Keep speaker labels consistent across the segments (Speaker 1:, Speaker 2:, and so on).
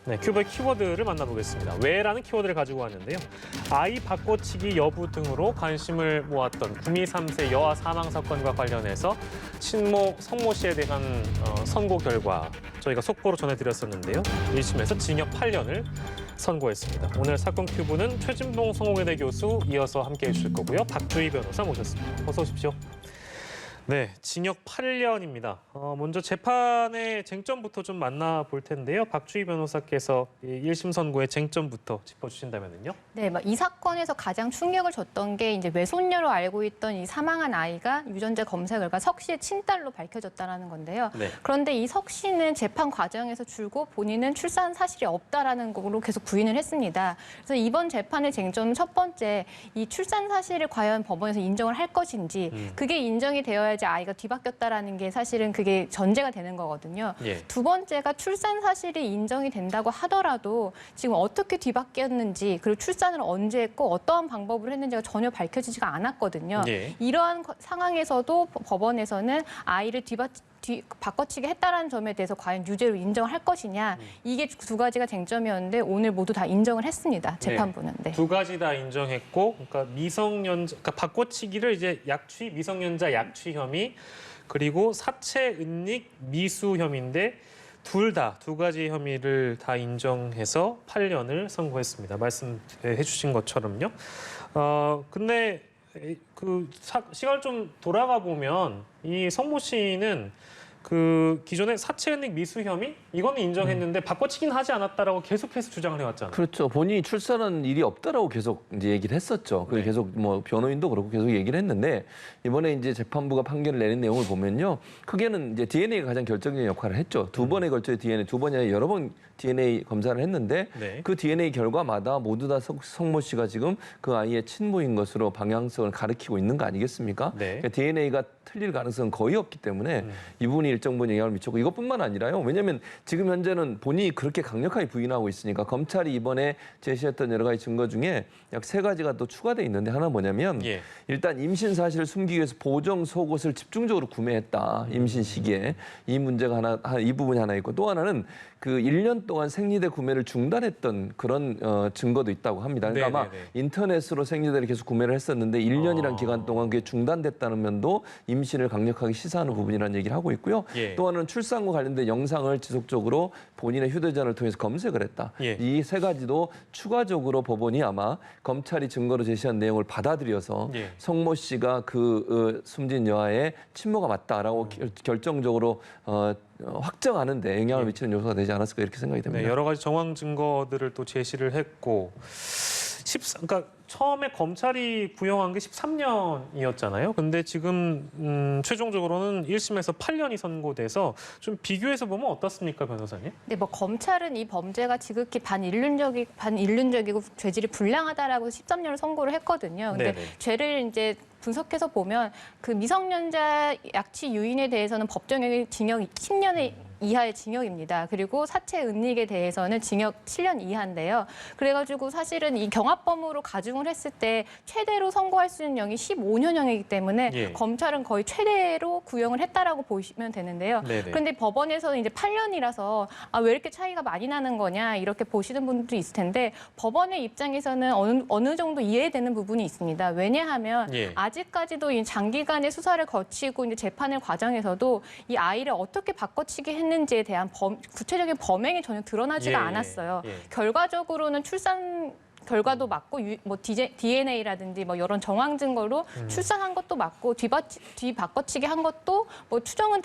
Speaker 1: 네, 큐브의 키워드를 만나보겠습니다. 왜라는 키워드를 가지고 왔는데요. 아이 바꿔치기 여부 등으로 관심을 모았던 구미 3세 여아 사망 사건과 관련해서 친모 성모 씨에 대한 선고 결과 저희가 속보로 전해드렸었는데요. 1심에서 징역 8년을 선고했습니다. 오늘 사건 큐브는 최진봉 성공회대 교수 이어서 함께해 주실 거고요. 박주희 변호사 모셨습니다. 어서 오십시오. 네, 징역 8년입니다. 먼저 재판의 쟁점부터 좀 만나볼 텐데요. 박주희 변호사께서 1심 선고의 쟁점부터 짚어주신다면요.
Speaker 2: 네, 이 사건에서 가장 충격을 줬던 게 이제 외손녀로 알고 있던 이 사망한 아이가 유전자 검사 결과 석 씨의 친딸로 밝혀졌다는 건데요.
Speaker 1: 네.
Speaker 2: 그런데 이 석 씨는 재판 과정에서 줄곧 본인은 출산 사실이 없다라는 걸로 계속 부인을 했습니다. 그래서 이번 재판의 쟁점은 첫 번째, 이 출산 사실을 과연 법원에서 인정을 할 것인지 그게 인정이 되어야 아이가 뒤바뀌었다라는 게 사실은 그게 전제가 되는 거거든요.
Speaker 1: 예.
Speaker 2: 두 번째가 출산 사실이 인정이 된다고 하더라도 지금 어떻게 뒤바뀌었는지 그리고 출산을 언제 했고 어떠한 방법으로 했는지가 전혀 밝혀지지가 않았거든요.
Speaker 1: 예.
Speaker 2: 이러한 상황에서도 법원에서는 아이를 바꿔치기 했다라는 점에 대해서 과연 유죄로 인정을 할 것이냐 이게 두 가지가 쟁점이었는데 오늘 모두 다 인정을 했습니다. 재판부는. 네.
Speaker 1: 두 가지 다 인정했고, 그러니까 그러니까 바꿔치기를 이제 미성년자 약취 혐의 그리고 사체 은닉 미수 혐의인데 두 가지 혐의를 다 인정해서 8년을 선고했습니다. 말씀해 주신 것처럼요. 근데 시간을 좀 돌아가 보면 이 성모 씨는 그 기존에 사체 은닉 미수 혐의 이거는 인정했는데 바꿔치기는 하지 않았다라고 계속해서 주장을 해왔잖아요.
Speaker 3: 그렇죠. 본인이 출산한 일이 없다라고 계속 이제 얘기를 했었죠. 그 계속 뭐 변호인도 그렇고 계속 얘기를 했는데 이번에 이제 재판부가 판결을 내린 내용을 보면요, 크게는 이제 DNA가 가장 결정적인 역할을 했죠. 두 번에 걸쳐 DNA 두 번이 아니라 여러 번 DNA 검사를 했는데 그 DNA 결과마다 모두 다 성모 씨가 지금 그 아이의 친모인 것으로 방향성을 가리키고 있는 거 아니겠습니까? 그러니까 DNA가 틀릴 가능성은 거의 없기 때문에 이 부분이 일정 부분 영향을 미쳤고 이것뿐만 아니라요. 왜냐하면 지금 현재는 본인이 그렇게 강력하게 부인하고 있으니까 검찰이 이번에 제시했던 여러 가지 증거 중에 약 3가지가 또 추가돼 있는데 하나 뭐냐면 일단 임신 사실을 숨기기 위해서 보정 속옷을 집중적으로 구매했다. 임신 시기에 이 문제가 이 부분이 하나 있고 또 하나는 그 1년 동안 생리대 구매를 중단했던 그런 증거도 있다고 합니다. 그러니까 아마 인터넷으로 생리대를 계속 구매를 했었는데 1년이라는 기간 동안 그게 중단됐다는 면도 임신을 강력하게 시사하는 부분이라는 얘기를 하고 있고요. 또 하나는 출산과 관련된 영상을 지속적으로 본인의 휴대전화를 통해서 검색을 했다. 이 3가지도 추가적으로 법원이 아마 검찰이 증거로 제시한 내용을 받아들여서 성모 씨가 그 숨진 여아의 친모가 맞다라고 결정적으로 확정하는 데 영향을 미치는 요소가 되지 않았을까 이렇게 생각이 됩니다.
Speaker 1: 네, 여러 가지 정황 증거들을 또 제시를 했고 그러니까 처음에 검찰이 구형한 게 13년이었잖아요. 근데 지금 최종적으로는 1심에서 8년이 선고돼서 좀 비교해서 보면 어떻습니까, 변호사님?
Speaker 2: 네, 검찰은 이 범죄가 지극히 반인륜적이고 죄질이 불량하다라고 13년을 선고를 했거든요. 근데 죄를 이제 분석해서 보면 그 미성년자 약취 유인에 대해서는 법정형이 징역 10년의 이하의 징역입니다. 그리고 사체 은닉에 대해서는 징역 7년 이하인데요. 그래가지고 사실은 이 경합범으로 가중을 했을 때 최대로 선고할 수 있는 형이 15년형이기 때문에 검찰은 거의 최대로 구형을 했다라고 보시면 되는데요. 그런데 법원에서는 이제 8년이라서 왜 이렇게 차이가 많이 나는 거냐 이렇게 보시는 분들도 있을 텐데 법원의 입장에서는 어느 정도 이해되는 부분이 있습니다. 왜냐하면 아직까지도 이 장기간의 수사를 거치고 이제 재판의 과정에서도 이 아이를 어떻게 바꿔치기 했는지에 대한 구체적인 범행이 전혀 드러나지가 않았어요. 결과적으로는 출산 결과도 맞고 DNA라든지 이런 정황 증거로 출산한 것도 맞고 뒤바꿔치기 한 것도 추정은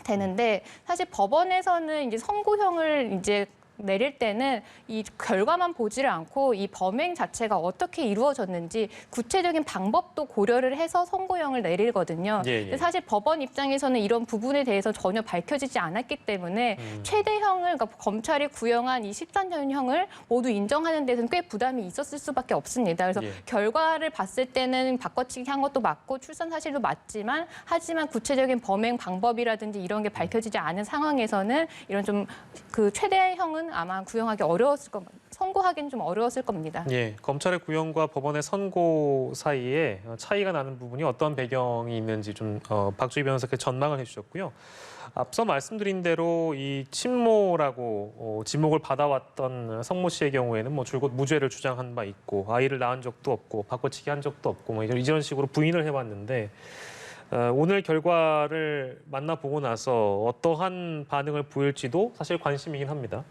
Speaker 2: 되는데 사실 법원에서는 이제 선고형을 이제 내릴 때는 이 결과만 보지를 않고 이 범행 자체가 어떻게 이루어졌는지 구체적인 방법도 고려를 해서 선고형을 내리거든요. 근데 사실 법원 입장에서는 이런 부분에 대해서 전혀 밝혀지지 않았기 때문에 최대형을 그러니까 검찰이 구형한 이 13년형을 모두 인정하는 데서는 꽤 부담이 있었을 수밖에 없습니다. 그래서 결과를 봤을 때는 바꿔치기 한 것도 맞고 출산 사실도 맞지만 하지만 구체적인 범행 방법이라든지 이런 게 밝혀지지 않은 상황에서는 이런 좀 그 최대형은 검찰에서는 아마 구형하기 어려웠을 겁니다. 선고하기는 좀 어려웠을 겁니다.
Speaker 1: 예, 검찰의 구형과 법원의 선고 사이에 차이가 나는 부분이 어떤 배경이 있는지 좀 박주희 변호사께 전망을 해주셨고요. 앞서 말씀드린 대로 이 친모라고 지목을 받아왔던 성모 씨의 경우에는 뭐 줄곧 무죄를 주장한 바 있고 아이를 낳은 적도 없고 바꿔치기 한 적도 없고 뭐 이런 식으로 부인을 해왔는데 오늘 결과를 만나보고 나서 어떠한 반응을 보일지도 사실 관심이긴 합니다.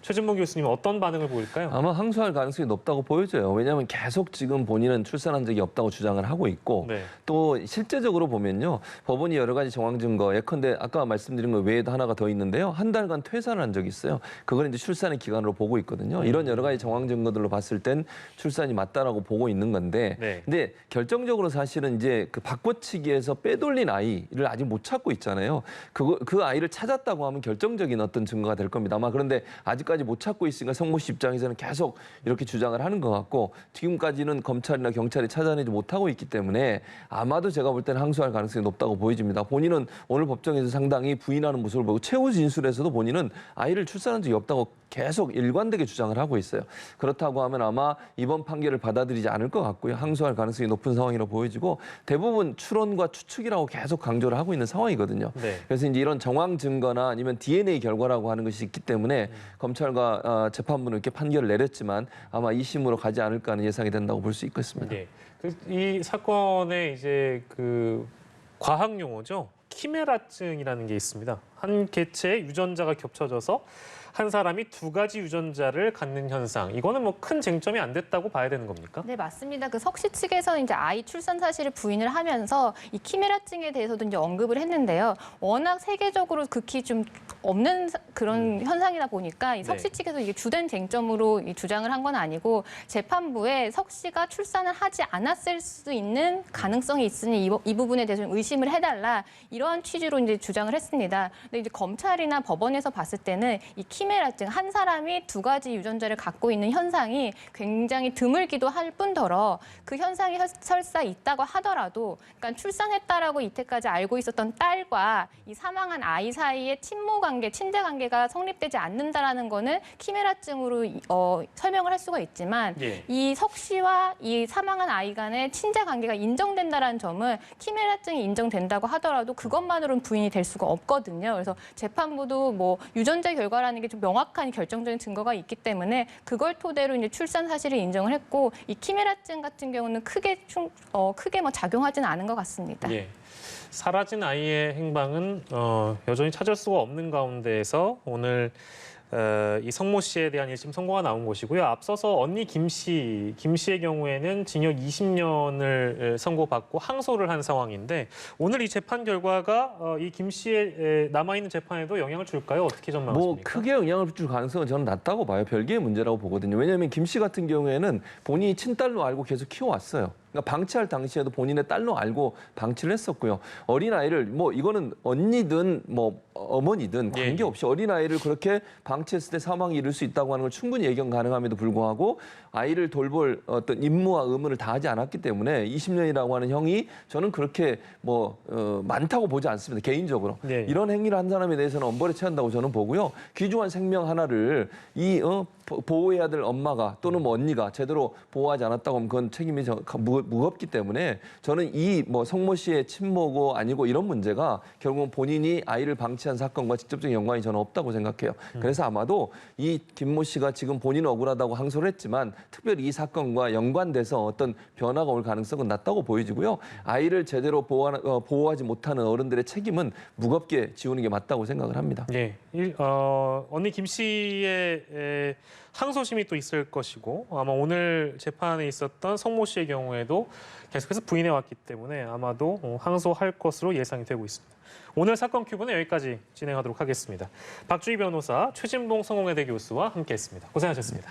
Speaker 1: 최진봉 교수님 어떤 반응을 보일까요?
Speaker 3: 아마 항소할 가능성이 높다고 보여져요. 왜냐하면 계속 지금 본인은 출산한 적이 없다고 주장을 하고 있고
Speaker 1: 네.
Speaker 3: 또 실제적으로 보면요. 법원이 여러 가지 정황 증거, 예컨대 아까 말씀드린 것 외에도 하나가 더 있는데요. 한 달간 퇴사를 한 적이 있어요. 그걸 이제 출산의 기간으로 보고 있거든요. 이런 여러 가지 정황 증거들로 봤을 땐 출산이 맞다라고 보고 있는 건데
Speaker 1: 네.
Speaker 3: 근데 결정적으로 사실은 이제 그 바꿔치기에서 빼돌린 아이를 아직 못 찾고 있잖아요. 그 아이를 찾았다고 하면 결정적인 어떤 증거가 될 겁니다. 아마 그런데 아직까지 못 찾고 있으니까 성모 씨 입장에서는 계속 이렇게 주장을 하는 것 같고 지금까지는 검찰이나 경찰이 찾아내지 못하고 있기 때문에 아마도 제가 볼 때는 항소할 가능성이 높다고 보여집니다. 본인은 오늘 법정에서 상당히 부인하는 모습을 보고 최후 진술에서도 본인은 아이를 출산한 적이 없다고 계속 일관되게 주장을 하고 있어요. 그렇다고 하면 아마 이번 판결을 받아들이지 않을 것 같고요. 항소할 가능성이 높은 상황이라고 보여지고 대부분 추론과 추측이라고 계속 강조를 하고 있는 상황이거든요.
Speaker 1: 네.
Speaker 3: 그래서 이제 이런 정황 증거나 아니면 DNA 결과라고 하는 것이 있기 때문에 검찰과 재판부는 이렇게 판결을 내렸지만 아마 2심으로 가지 않을까 하는 예상이 된다고 볼 수 있겠습니다.
Speaker 1: 예. 이 사건의 이제 그 과학 용어죠. 키메라증이라는 게 있습니다. 한 개체의 유전자가 겹쳐져서 한 사람이 두 가지 유전자를 갖는 현상. 이거는 뭐 큰 쟁점이 안 됐다고 봐야 되는 겁니까?
Speaker 2: 네, 맞습니다. 그 석 씨 측에서는 이제 아이 출산 사실을 부인을 하면서 이 키메라증에 대해서도 이제 언급을 했는데요. 워낙 세계적으로 극히 좀 없는 그런 현상이다 보니까 이 석 씨
Speaker 1: 네.
Speaker 2: 측에서 이게 주된 쟁점으로 이 주장을 한 건 아니고 재판부에 석 씨가 출산을 하지 않았을 수 있는 가능성이 있으니 이 부분에 대해서 좀 의심을 해달라 이러한 취지로 이제 주장을 했습니다. 근데 이제 검찰이나 법원에서 봤을 때는 이 키메라증 한 사람이 두 가지 유전자를 갖고 있는 현상이 굉장히 드물기도 할 뿐더러 그 현상이 설사 있다고 하더라도 그러니까 출산했다라고 이때까지 알고 있었던 딸과 이 사망한 아이 사이의 친모 관계, 친제 관계가 성립되지 않는다라는 거는 키메라증으로 설명을 할 수가 있지만
Speaker 1: 예.
Speaker 2: 이 석 씨와 이 사망한 아이 간의 친제 관계가 인정된다라는 점은 키메라증이 인정된다고 하더라도 그것만으로는 부인이 될 수가 없거든요. 그래서 재판부도 뭐 유전자 결과라는 게 좀 명확한 결정적인 증거가 있기 때문에 그걸 토대로 이제 출산 사실을 인정을 했고 이 키메라증 같은 경우는 크게 뭐 작용하지는 않은 것 같습니다.
Speaker 1: 예. 사라진 아이의 행방은 여전히 찾을 수가 없는 가운데에서 오늘 이 성모 씨에 대한 1심 선고가 나온 것이고요. 앞서서 언니 김 씨의 경우에는 징역 20년을 선고받고 항소를 한 상황인데 오늘 이 재판 결과가 이 김 씨의 남아있는 재판에도 영향을 줄까요? 어떻게 전망하십니까?
Speaker 3: 뭐 크게 영향을 줄 가능성은 저는 낮다고 봐요. 별개의 문제라고 보거든요. 왜냐하면 김 씨 같은 경우에는 본인이 친딸로 알고 계속 키워왔어요. 그러니까 방치할 당시에도 본인의 딸로 알고 방치를 했었고요. 어린아이를 뭐 이거는 언니든 뭐 어머니든 관계없이 어린아이를 그렇게 방치했을 때 사망이 이를 수 있다고 하는 걸 충분히 예견 가능함에도 불구하고 아이를 돌볼 어떤 임무와 의무를 다하지 않았기 때문에 20년이라고 하는 형이 저는 그렇게 뭐 많다고 보지 않습니다. 개인적으로.
Speaker 1: 네.
Speaker 3: 이런 행위를 한 사람에 대해서는 엄벌에 처한다고 저는 보고요. 귀중한 생명 하나를 보호해야 될 엄마가 또는 뭐 언니가 제대로 보호하지 않았다고 하면 그건 책임이 무겁기 때문에 저는 이 뭐 성모 씨의 친모고 아니고 이런 문제가 결국은 본인이 아이를 방치한 사건과 직접적인 연관이 저는 없다고 생각해요. 그래서 아마도 이 김모 씨가 지금 본인은 억울하다고 항소를 했지만 특별히 이 사건과 연관돼서 어떤 변화가 올 가능성은 낮다고 보여지고요. 아이를 제대로 보호하지 못하는 어른들의 책임은 무겁게 지우는 게 맞다고 생각을 합니다.
Speaker 1: 예, 언니 김 씨의 항소심이 또 있을 것이고 아마 오늘 재판에 있었던 성모 씨의 경우에도 계속해서 부인해왔기 때문에 아마도 항소할 것으로 예상이 되고 있습니다. 오늘 사건 큐브는 여기까지 진행하도록 하겠습니다. 박주희 변호사, 최진봉 성공회대 교수와 함께했습니다. 고생하셨습니다.